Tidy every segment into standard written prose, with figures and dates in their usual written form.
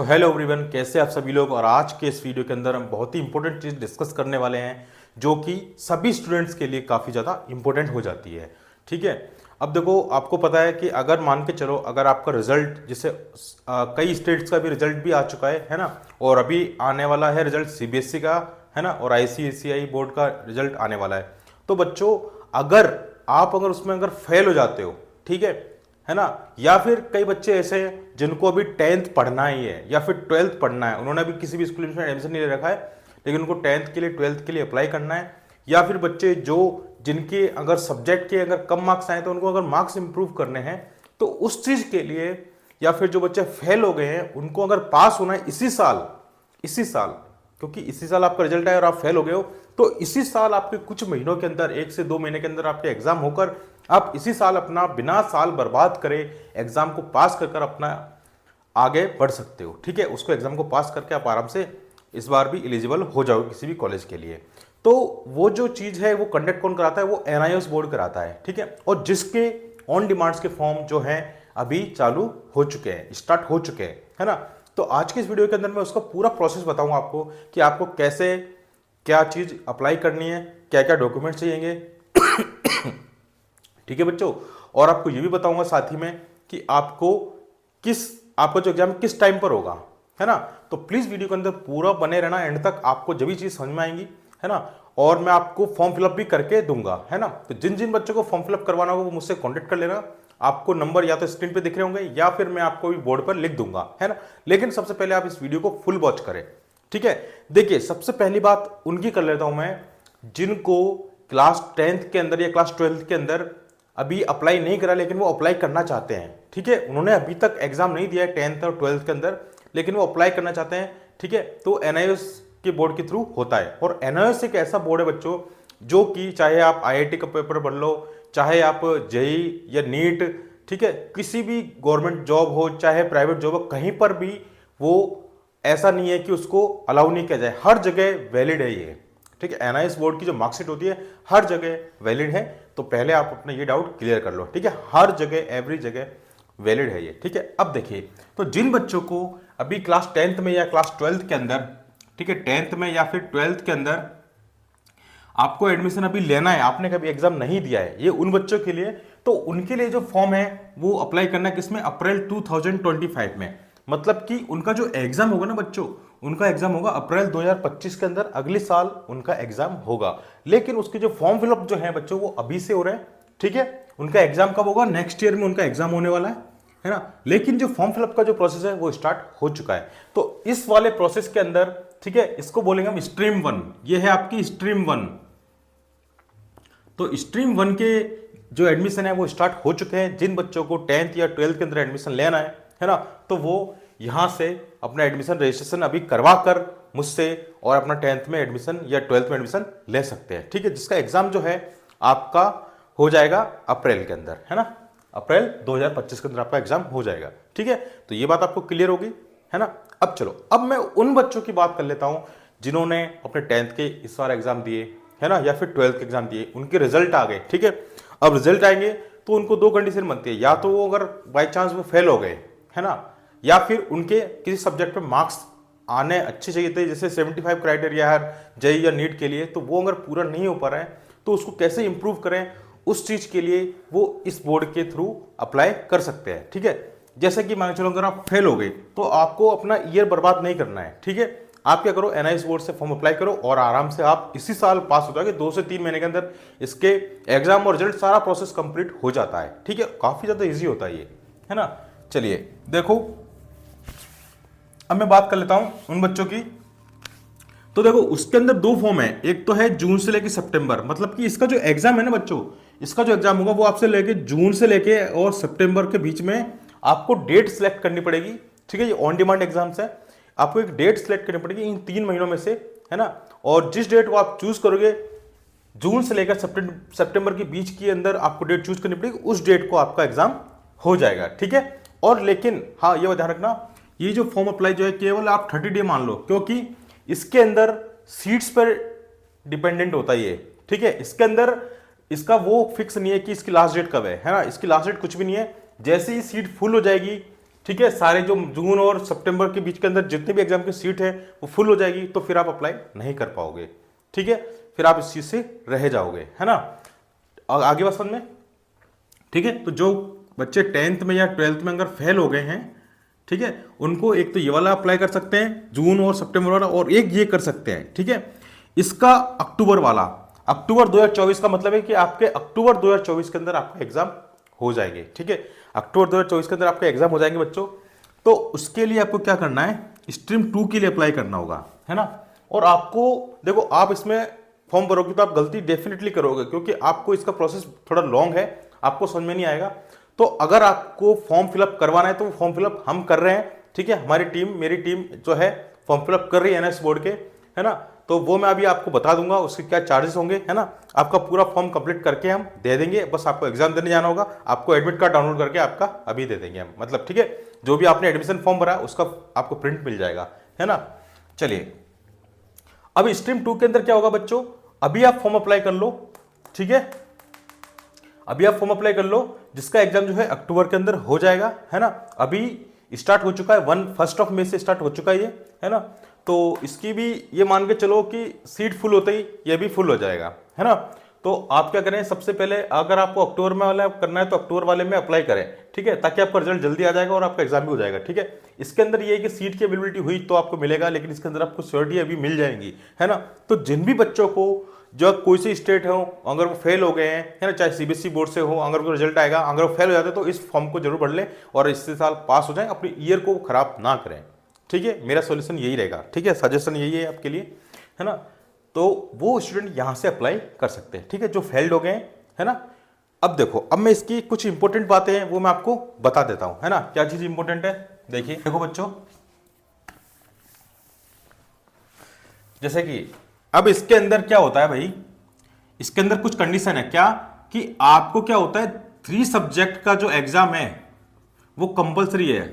तो hello everyone, कैसे आप सभी लोग। और आज के इस वीडियो के अंदर हम बहुत ही इंपॉर्टेंट चीज़ डिस्कस करने वाले हैं जो कि सभी स्टूडेंट्स के लिए काफ़ी ज़्यादा इंपॉर्टेंट हो जाती है। ठीक है, अब देखो, आपको पता है कि अगर मान के चलो, अगर आपका रिजल्ट जैसे कई स्टेट्स का भी रिजल्ट भी आ चुका है ना, और अभी आने वाला है रिजल्ट सीबीएसई का, है ना, और आईसीएसई बोर्ड का रिजल्ट आने वाला है। तो बच्चों, अगर उसमें अगर फेल हो जाते हो, ठीक है ना, या फिर कई बच्चे ऐसे हैं जिनको अभी 10th पढ़ना ही है या फिर 12th पढ़ना है, उन्होंने अभी किसी भी स्कूल में एडमिशन नहीं ले रखा है, लेकिन उनको 10th के लिए 12th के लिए अप्लाई करना है। या फिर बच्चे जिनके अगर सब्जेक्ट के अगर कम मार्क्स आए तो उनको अगर मार्क्स इंप्रूव करने हैं, तो उस चीज के लिए, या फिर जो बच्चे फेल हो गए हैं उनको अगर पास होना है इसी साल, क्योंकि इसी साल आपका रिजल्ट आया और आप फेल हो गए हो, तो इसी साल आपके कुछ महीनों के अंदर, 1 से 2 महीने के अंदर आपके एग्जाम होकर आप इसी साल अपना बिना साल बर्बाद करे एग्जाम को पास कर अपना आगे बढ़ सकते हो। ठीक है, उसको एग्जाम को पास करके आप आराम से इस बार भी एलिजिबल हो जाओगे किसी भी कॉलेज के लिए। तो वो जो चीज़ है वो कंडक्ट कौन कराता है? वो एनआईओएस बोर्ड कराता है। ठीक है, और जिसके ऑन डिमांड्स के फॉर्म जो हैं अभी चालू हो चुके हैं, स्टार्ट हो चुके हैं, है ना। तो आज के इस वीडियो के अंदर मैं उसका पूरा प्रोसेस बताऊंगा आपको कि आपको कैसे क्या चीज़ अप्लाई करनी है, क्या क्या डॉक्यूमेंट चाहिएंगे। ठीक है बच्चों, और आपको ये भी बताऊंगा साथ ही में कि आपका जो एग्जाम किस टाइम पर होगा, है ना। तो प्लीज वीडियो के अंदर पूरा बने रहना एंड तक, आपको जब भी चीज समझ में आएंगी, है ना। और मैं आपको फॉर्म फिलअप भी करके दूंगा, है ना। तो जिन जिन बच्चों को फॉर्म फिलअप करवाना होगा वो मुझसे कॉन्टेक्ट कर लेना। आपको नंबर या तो स्क्रीन पे दिख रहे होंगे या फिर मैं आपको भी बोर्ड पर लिख दूंगा, है ना। लेकिन सबसे पहले आप इस वीडियो को फुल वॉच करें। ठीक है, देखिए, सबसे पहली बात उनकी कर लेता हूं मैं जिनको क्लास 10th के अंदर या क्लास 12th के अंदर अभी अप्लाई नहीं करा लेकिन वो अप्लाई करना चाहते हैं। ठीक है, उन्होंने अभी तक एग्जाम नहीं दिया है 10th और 12th के अंदर, लेकिन वो अप्लाई करना चाहते हैं। ठीक है, तो एनआईओएस के बोर्ड के थ्रू होता है, और एनआईओएस एक ऐसा बोर्ड है बच्चों जो कि चाहे आप आईआईटी का पेपर भर लो, चाहे आप जेई या नीट, ठीक है, किसी भी गवर्नमेंट जॉब हो चाहे प्राइवेट जॉब हो, कहीं पर भी वो ऐसा नहीं है कि उसको अलाउ नहीं किया जाए, हर जगह वैलिड है ये। ठीक है, एनआईएस बोर्ड की जो मार्कशीट होती है हर जगह वैलिड है। तो पहले आप अपना ये डाउट क्लियर कर लो। ठीक है, हर जगह एवरी जगह वैलिड है ये। ठीक है, अब देखिए, तो जिन बच्चों को अभी क्लास 10th में या क्लास 12th के अंदर, ठीक है, 10th में या फिर 12th के अंदर आपको एडमिशन अभी लेना है, आपने कभी एग्जाम नहीं दिया है, ये उन बच्चों के लिए, तो उनके लिए जो फॉर्म है वो अप्लाई करना है किसमें? अप्रैल 2025 में। मतलब कि उनका जो एग्जाम होगा ना बच्चों, उनका एग्जाम होगा अप्रैल 2025 के अंदर, अगले साल उनका एग्जाम होगा। लेकिन उसके जो फॉर्म फिलअप जो है बच्चों वो अभी से हो रहे हैं। ठीक है, उनका एग्जाम कब होगा? नेक्स्ट ईयर में उनका एग्जाम होने वाला है ना। लेकिन जो फॉर्म फिलअप का जो प्रोसेस है वो स्टार्ट हो चुका है। तो इस वाले प्रोसेस के अंदर, ठीक है, इसको बोलेंगे हम स्ट्रीम 1। ये है आपकी स्ट्रीम 1। तो स्ट्रीम 1 के जो एडमिशन है वो स्टार्ट हो चुके हैं। जिन बच्चों को 10th या 12th के अंदर एडमिशन लेना है ना, तो वो यहां से अपना एडमिशन रजिस्ट्रेशन अभी करवा कर मुझसे और अपना 10th में एडमिशन या 12th में एडमिशन ले सकते हैं। ठीक है, जिसका एग्जाम जो है आपका हो जाएगा अप्रैल के अंदर, है ना, अप्रैल 2025 के अंदर आपका एग्जाम हो जाएगा। ठीक है, तो ये बात आपको क्लियर होगी, है ना। अब चलो, अब मैं उन बच्चों की बात कर लेता हूं जिन्होंने अपने 10th के इस बार एग्जाम दिए, है ना, या फिर 12th के एग्जाम दिए, उनके रिजल्ट आ गए। ठीक है, अब रिजल्ट आएंगे तो उनको दो कंडीशन बनती है, या तो वो अगर बाई चांस वो फेल हो गए, है ना, या फिर उनके किसी सब्जेक्ट पे मार्क्स आने अच्छे चाहिए थे, जैसे 75 क्राइटेरिया है जेई या नीट के लिए, तो वो अगर पूरा नहीं हो पा रहा है तो उसको कैसे इंप्रूव करें, उस चीज के लिए वो इस बोर्ड के थ्रू अप्लाई कर सकते हैं। ठीक है, जैसे कि मान चलो अगर आप फेल हो गए तो आपको अपना ईयर बर्बाद नहीं करना है। ठीक है, आप क्या करो, एनआईएस बोर्ड से फॉर्म अप्लाई करो और आराम से आप इसी साल पास हो जाओगे। 2 से 3 महीने के अंदर इसके एग्जाम और रिजल्ट सारा प्रोसेस कंप्लीट हो जाता है। ठीक है, काफी ज्यादा इजी होता है ये, है ना। चलिए देखो, अब मैं बात कर लेता हूं उन बच्चों की। तो देखो, उसके अंदर दो फॉर्म है, एक तो है जून से लेके सितंबर, मतलब कि इसका जो एग्जाम है ना बच्चों, इसका जो एग्जाम होगा वो आपसे लेके जून से लेके और सितंबर के बीच में आपको डेट सेलेक्ट करनी पड़ेगी। ठीक है, ये ऑन डिमांड एग्जाम्स है, आपको एक डेट सेलेक्ट करनी पड़ेगी इन 3 महीनों में से, है ना। और जिस डेट को आप चूज करोगे, जून से लेकर सितंबर के बीच के अंदर आपको डेट चूज करनी पड़ेगी, उस डेट को आपका एग्जाम हो जाएगा। ठीक है, और लेकिन हाँ, ये ध्यान रखना, ये जो फॉर्म अप्लाई जो है केवल आप 30 डे मान लो, क्योंकि इसके अंदर सीट्स पर डिपेंडेंट होता है ये। ठीक है, इसके अंदर इसका वो फिक्स नहीं है कि इसकी लास्ट डेट कब है ना, इसकी लास्ट डेट कुछ भी नहीं है। जैसे ही सीट फुल हो जाएगी, ठीक है, सारे जो जून और सितंबर के बीच के अंदर जितने भी एग्जाम की सीट है वो फुल हो जाएगी, तो फिर आप अप्लाई नहीं कर पाओगे। ठीक है, फिर आप इस चीज से रह जाओगे, है ना। आगे बात समझ में, ठीक है। तो जो बच्चे 10th में या 12th में अगर फेल हो गए हैं, ठीक है, उनको एक तो ये वाला अप्लाई कर सकते हैं जून और सितंबर वाला, और एक ये कर सकते हैं, ठीक है। इसका अक्टूबर वाला, अक्टूबर 2024 का मतलब है कि आपके अक्टूबर 2024 के अंदर आपका एग्जाम हो जाएंगे। ठीक है, अक्टूबर 2024 के अंदर आपके एग्जाम हो जाएंगे बच्चों। तो उसके लिए आपको क्या करना है, स्ट्रीम 2 के लिए अप्लाई करना होगा, है ना। और आपको देखो, आप इसमें फॉर्म भरोगे तो आप गलती डेफिनेटली करोगे, क्योंकि आपको इसका प्रोसेस थोड़ा लॉन्ग है, आपको समझ में नहीं आएगा। तो अगर आपको फॉर्म फिलअप करवाना है तो वो फॉर्म फिलअप हम कर रहे हैं, ठीक है। हमारी टीम, मेरी टीम जो है फॉर्म फिलअप कर रही है एनआईएस बोर्ड के, है ना। तो वो मैं अभी आपको बता दूंगा उसके क्या चार्जेस होंगे, है ना। आपका पूरा फॉर्म कंप्लीट करके हम दे देंगे, बस आपको एग्जाम देने जाना होगा, आपको एडमिट कार्ड डाउनलोड करके आपका अभी दे देंगे हम, मतलब ठीक है। जो भी आपने एडमिशन फॉर्म भरा उसका आपको प्रिंट मिल जाएगा, है ना। चलिए, अब स्ट्रीम 2 के अंदर क्या होगा बच्चों, अभी आप फॉर्म अप्लाई कर लो, ठीक है। अभी आप फॉर्म अप्लाई कर लो, जिसका एग्जाम जो है अक्टूबर के अंदर हो जाएगा, है ना। अभी स्टार्ट हो चुका है, 1 मई से स्टार्ट हो चुका है ये, है ना। तो इसकी भी ये मान के चलो कि सीट फुल होते ही ये भी फुल हो जाएगा, है ना। तो आप क्या करें, सबसे पहले अगर आपको अक्टूबर में वाला करना है तो अक्टूबर वाले में अप्लाई करें, ठीक है, ताकि आपका रिजल्ट जल्दी आ जाएगा और आपका एग्जाम भी हो जाएगा, ठीक है। इसके अंदर ये है कि सीट की अवेलेबिलिटी हुई तो आपको मिलेगा, लेकिन इसके अंदर आपको श्योरिटी अभी मिल जाएंगी, है ना। तो जिन भी बच्चों को जो कोई सी स्टेट हो, अगर वो फेल हो गए हैं, है ना, चाहे सीबीएसई बोर्ड से हो, अगर उनको रिजल्ट आएगा, अगर वो फेल हो जाते हैं तो इस फॉर्म को जरूर भर लें और इससे साल पास हो जाए, अपनी ईयर को खराब ना करें, ठीक है। मेरा सॉल्यूशन यही रहेगा, ठीक है, सजेशन यही है आपके लिए, है ना। तो वो स्टूडेंट यहां से अप्लाई कर सकते हैं, ठीक है, जो फेल्ड हो गए हैं, है ना। अब देखो, अब मैं इसकी कुछ इंपॉर्टेंट बातें हैं वो मैं आपको बता देता हूं, है ना। क्या चीज इंपॉर्टेंट है, देखिए, देखो बच्चों, जैसे कि अब इसके अंदर क्या होता है भाई, इसके अंदर कुछ कंडीशन है क्या, कि आपको क्या होता है, 3 सब्जेक्ट का जो एग्जाम है वो कंपलसरी है।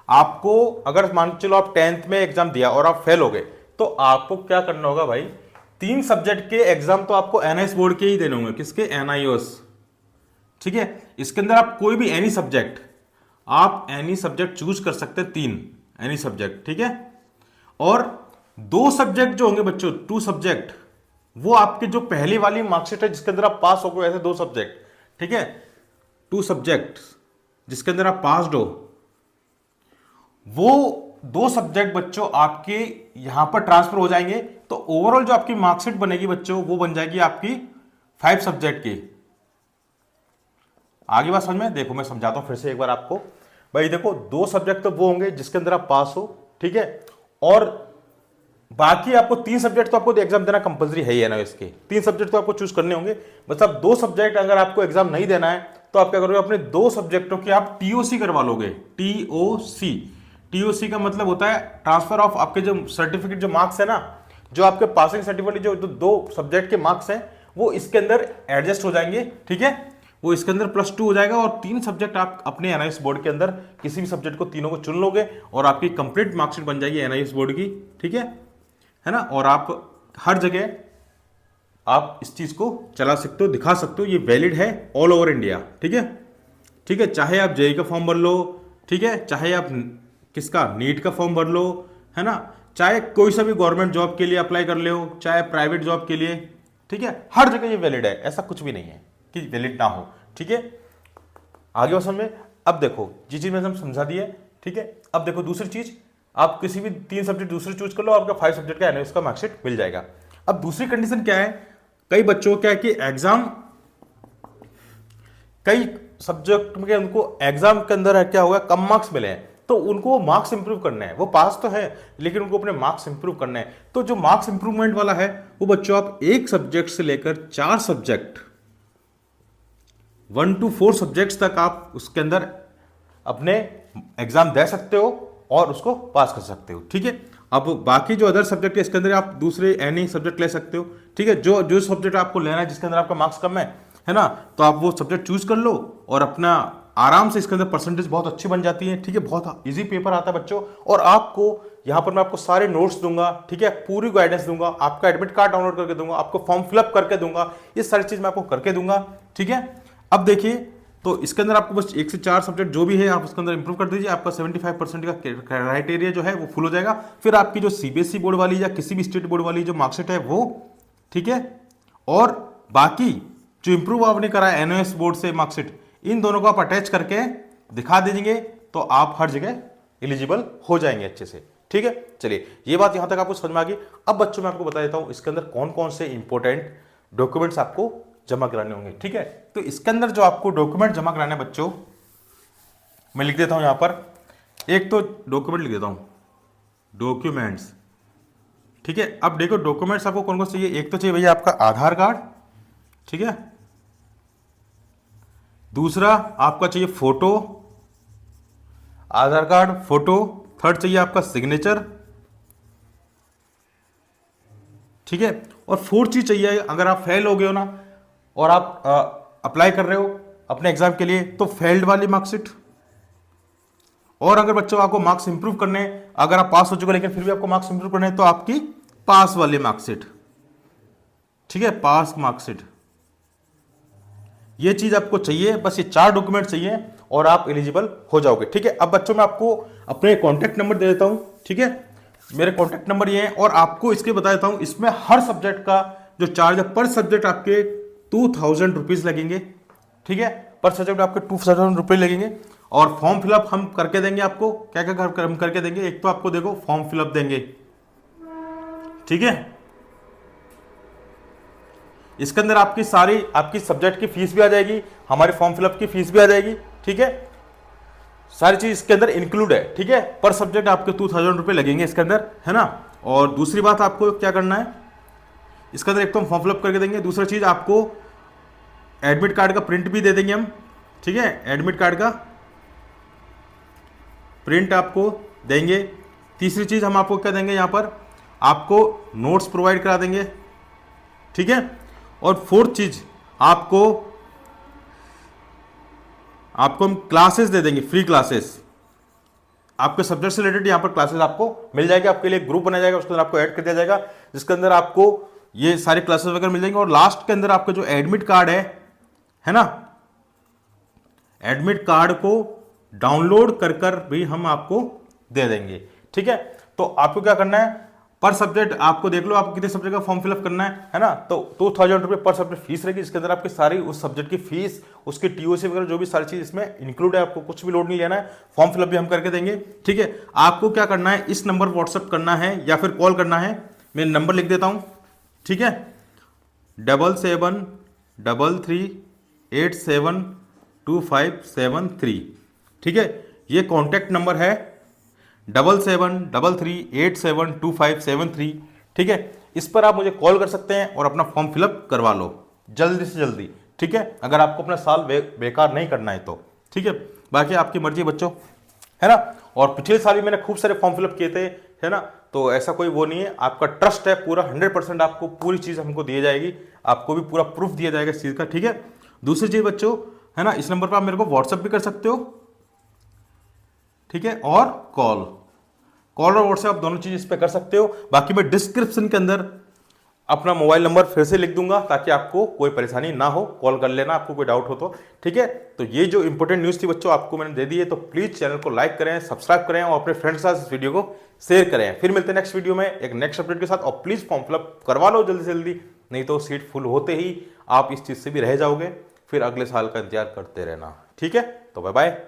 आपको अगर मान के चलो आप 10th में एग्जाम दिया और आप फेल हो गए, तो आपको क्या करना होगा भाई, 3 सब्जेक्ट के एग्जाम तो आपको एनआईएस बोर्ड के ही देने होंगे, किसके, एनआईओएस, ठीक है। इसके अंदर आप कोई भी एनी सब्जेक्ट, आप एनी सब्जेक्ट चूज कर सकते हैं, 3 एनी सब्जेक्ट, ठीक है। और 2 सब्जेक्ट जो होंगे बच्चों, 2 सब्जेक्ट, वो आपके जो पहली वाली मार्कशीट है जिसके अंदर आप पास हो गए, ऐसे 2 सब्जेक्ट, ठीक है, 2 सब्जेक्ट जिसके अंदर आप पास हो, वो 2 सब्जेक्ट बच्चों आपके यहां पर ट्रांसफर हो जाएंगे। तो ओवरऑल जो आपकी मार्कशीट बनेगी बच्चों, वो बन जाएगी आपकी 5 सब्जेक्ट की। आगे बात समझ में, देखो मैं समझाता हूं फिर से एक बार आपको। भाई देखो, 2 सब्जेक्ट तो वो होंगे जिसके अंदर आप पास हो, ठीक है, और बाकी आपको 3 सब्जेक्ट तो आपको एग्जाम देना कंपलसरी है ही, है ना। इसके 3 सब्जेक्ट तो आपको चूज करने होंगे, मतलब 2 सब्जेक्ट अगर आपको एग्जाम नहीं देना है तो आप क्या करोगे, अपने 2 सब्जेक्टों की आप टीओसी करवा लोगे। टीओसी, टीओसी का मतलब होता है ट्रांसफर ऑफ, आपके जो सर्टिफिकेट, जो मार्क्स है ना, जो आपके पासिंग सर्टिफिकेट, जो 2 सब्जेक्ट के मार्क्स हैं वो इसके अंदर एडजस्ट हो जाएंगे, ठीक है, वो इसके अंदर +2 हो जाएगा। और 3 सब्जेक्ट आप अपने एनआईएस बोर्ड के अंदर किसी भी सब्जेक्ट को, तीनों को चुन लोगे और आपकी कंप्लीट मार्कशीट बन जाएगी एनआईएस बोर्ड की, ठीक है ना। और आप हर जगह आप इस चीज को चला सकते हो, दिखा सकते हो, ये वैलिड है ऑल ओवर इंडिया, ठीक है, ठीक है। चाहे आप जेईई का फॉर्म भर लो, ठीक है, चाहे आप किसका, नीट का फॉर्म भर लो, है ना, चाहे कोई सा भी गवर्नमेंट जॉब के लिए अप्लाई कर ले हो, चाहे प्राइवेट जॉब के लिए, ठीक है, हर जगह ये वैलिड है, ऐसा कुछ भी नहीं है कि वैलिड ना हो, ठीक है। आगे बात समझ में। अब देखो, जी चीज मैंने समझा दी है, ठीक है। अब देखो दूसरी चीज, आप किसी भी 3 सब्जेक्ट दूसरे चूज कर लो, आपका 5 सब्जेक्ट का एनआईएस का मार्कशीट मिल जाएगा। अब दूसरी कंडीशन क्या है, कई बच्चों को क्या है कि एग्जाम, कई सब्जेक्ट में उनको एग्जाम के अंदर क्या होगा, कम मार्क्स मिले हैं, तो उनको मार्क्स इंप्रूव करने हैं। वो पास तो है लेकिन उनको अपने मार्क्स इंप्रूव करने हैं। तो जो मार्क्स इंप्रूवमेंट वाला है वो बच्चों, आप 1 सब्जेक्ट से लेकर 4 सब्जेक्ट, 1 to 4 सब्जेक्ट्स तक आप उसके अंदर अपने एग्जाम दे सकते हो और उसको पास कर सकते हो, ठीक है। अब बाकी जो अदर सब्जेक्ट है इसके अंदर आप दूसरे एनी सब्जेक्ट ले सकते हो, ठीक है। जो जो सब्जेक्ट आपको लेना है जिसके अंदर आपका मार्क्स कम है ना, तो आप वो सब्जेक्ट चूज कर लो और अपना आराम से, इसके अंदर परसेंटेज बहुत अच्छी बन जाती है, ठीक है, बहुत इजी पेपर आता है बच्चों। और आपको यहाँ पर मैं आपको सारे नोट्स दूंगा, ठीक है, पूरी गाइडेंस दूंगा, आपका एडमिट कार्ड डाउनलोड करके दूंगा, आपको फॉर्म फिलअप करके दूंगा, ये सारी चीज मैं आपको करके दूंगा, ठीक है। अब देखिए, तो इसके अंदर आपको बस 1 से 4 सब्जेक्ट जो भी है आप उसके अंदर इंप्रूव कर दीजिए, आपका 75% का क्राइटेरिया जो है वो फुल हो जाएगा। फिर आपकी जो सीबीएसई बोर्ड वाली या किसी भी स्टेट बोर्ड वाली जो मार्कशीट है वो, ठीक है, और बाकी जो इंप्रूव आपने करा है एनओएस बोर्ड से मार्कशीट, इन दोनों को आप अटैच करके दिखा दीजिए तो आप हर जगह एलिजिबल हो जाएंगे अच्छे से। ठीक है, चलिए ये बात यहां तक आपको समझ में आ गई। अब बच्चों मैं आपको बता देता हूं इसके अंदर कौन कौन से इंपॉर्टेंट डॉक्यूमेंट्स आपको जमा कराने होंगे। ठीक है, तो इसके अंदर जो आपको डॉक्यूमेंट जमा कराने हैं बच्चों, मैं लिख देता हूं यहां पर। एक तो डॉक्यूमेंट लिख देता हूं, डॉक्यूमेंट्स। ठीक है, अब देखो डॉक्यूमेंट्स आपको कौन कौन चाहिए। एक तो चाहिए भैया आपका आधार कार्ड, ठीक है, दूसरा आपका चाहिए फोटो, आधार कार्ड, फोटो, थर्ड चाहिए आपका सिग्नेचर, ठीक है, और फोर्थ चीज चाहिए अगर आप फेल हो गए हो ना और आप अप्लाई कर रहे हो अपने एग्जाम के लिए तो फेल्ड वाली मार्कशीट, और अगर बच्चों आपको मार्क्स इंप्रूव करने, अगर आप पास हो चुके लेकिन फिर भी आपको मार्क्स इंप्रूव करने तो आपकी पास वाली मार्कशीट, ठीक है, पास मार्कशीट, ये चीज आपको चाहिए। बस ये 4 डॉक्यूमेंट चाहिए और आप एलिजिबल हो जाओगे। ठीक है, अब बच्चों मैं आपको अपने कॉन्टैक्ट नंबर दे देता हूं। ठीक है, मेरे कॉन्टैक्ट नंबर ये है और आपको इसके बता देता हूं, इसमें हर सब्जेक्ट का जो चार्ज है पर सब्जेक्ट आपके 2000 रुपीज लगेंगे। ठीक है, पर सब्जेक्ट आपके 2000 रुपये लगेंगे और फॉर्म फिलअप हम करके देंगे आपको। क्या क्या हम करके देंगे, एक तो आपको देखो फॉर्म फिलअप देंगे, ठीक है, इसके अंदर आपकी सारी आपकी सब्जेक्ट की फीस भी आ जाएगी, हमारे फॉर्म फिलअप की फीस भी आ जाएगी। ठीक है, सारी चीज इसके अंदर इंक्लूड है। ठीक है, पर सब्जेक्ट आपके 2000 रुपये लगेंगे इसके अंदर, है ना। और दूसरी बात आपको क्या करना है, इसके अंदर एक तो हम फॉर्म फिलअप करके देंगे, दूसरा चीज आपको एडमिट कार्ड का प्रिंट भी दे देंगे हम। ठीक है, एडमिट कार्ड का प्रिंट आपको देंगे। तीसरी चीज हम आपको क्या देंगे, यहां पर आपको नोट्स प्रोवाइड करा देंगे। ठीक है, और फोर्थ चीज आपको हम क्लासेस दे देंगे, फ्री क्लासेस आपके सब्जेक्ट से रिलेटेड। यहां पर क्लासेस आपको मिल जाएगी, आपके लिए ग्रुप बनाया जाएगा, उसके अंदर आपको ऐड कर दिया जाएगा जिसके अंदर आपको ये सारे क्लासेस वगैरह मिल जाएंगे। और लास्ट के अंदर आपका जो एडमिट कार्ड है ना, एडमिट कार्ड को डाउनलोड कर भी हम आपको दे देंगे। ठीक है, तो आपको क्या करना है, पर सब्जेक्ट आपको देख लो आपको कितने सब्जेक्ट का फॉर्म फिलअप करना है ना। तो 2000 रुपये पर सब्जेक्ट फीस रहेगी, इसके अंदर आपकी सारी उस सब्जेक्ट की फीस, उसकी टीओसी वगैरह जो भी सारी चीज इसमें इंक्लूड है, आपको कुछ भी लोड नहीं लेना है, फॉर्म फिलअप भी हम करके देंगे। ठीक है, आपको क्या करना है, इस नंबर व्हाट्सअप करना है या फिर कॉल करना है। मैं नंबर लिख देता हूं, ठीक है, 7733872573। ठीक है, ये कॉन्टैक्ट नंबर है 7733872573। ठीक है, इस पर आप मुझे कॉल कर सकते हैं और अपना फॉर्म फिलअप करवा लो जल्दी से जल्दी। ठीक है, अगर आपको अपना साल बेकार नहीं करना है तो। ठीक है, बाकी आपकी मर्जी बच्चों, है ना। और पिछले साल भी मैंने खूब सारे फॉर्म फिलअप किए थे, है ना, तो ऐसा कोई वो नहीं है, आपका ट्रस्ट है पूरा 100%, आपको पूरी चीज हमको दी जाएगी, आपको भी पूरा प्रूफ दिया जाएगा इस चीज का। ठीक है, दूसरी चीज बच्चों, है ना, इस नंबर पर आप मेरे को व्हाट्सएप भी कर सकते हो। ठीक है, और कॉल और व्हाट्सएप दोनों चीज इस पे कर सकते हो। बाकी मैं डिस्क्रिप्शन के अंदर अपना मोबाइल नंबर फिर से लिख दूंगा ताकि आपको कोई परेशानी ना हो, कॉल कर लेना आपको कोई डाउट हो तो। ठीक है, तो ये जो इंपॉर्टेंट न्यूज थी बच्चों आपको मैंने दे दी है, तो प्लीज चैनल को लाइक करें, सब्सक्राइब करें और अपने फ्रेंड्स के साथ इस वीडियो को शेयर करें। फिर मिलते हैं नेक्स्ट वीडियो में एक नेक्स्ट अपडेट के साथ, और प्लीज फॉर्म फिलअप करवा लो जल्दी से जल्दी, नहीं तो सीट फुल होते ही आप इस चीज से भी रह जाओगे, फिर अगले साल का इंतजार करते रहना। ठीक है, तो बाय बाय।